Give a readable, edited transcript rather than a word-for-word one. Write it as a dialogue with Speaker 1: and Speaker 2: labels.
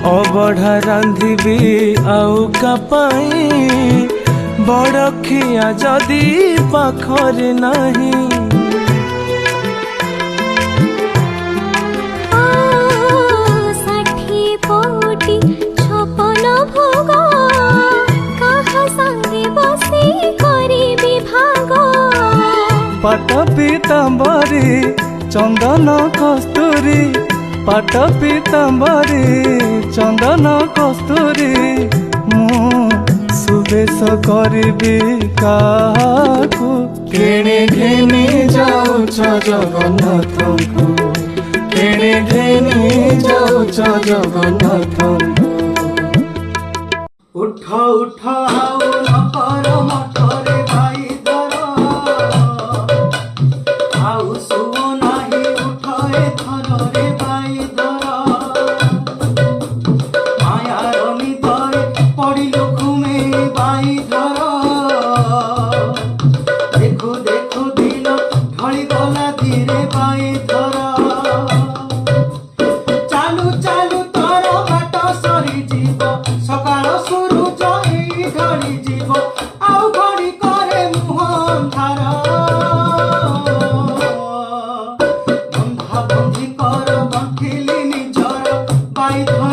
Speaker 1: ଅବଢ଼ା ରାନ୍ଧିବି ଆଉ କାପାଇ ବଡ଼ଖିଆ ଯଦି ପାଖରେ ନାହିଁ। पाट पीताम्बरी चंदन कस्तूरी पाट पीताम्बरी चंदन कस्तूरी मु सुबेश करिबी काकू केणे घेनी जाउछ जगन्नाथଙ୍କୁ केणे घेनी जाउछ जगन्नाथଙ୍କୁ। उठ उठ आउ नकर मठरे भाई I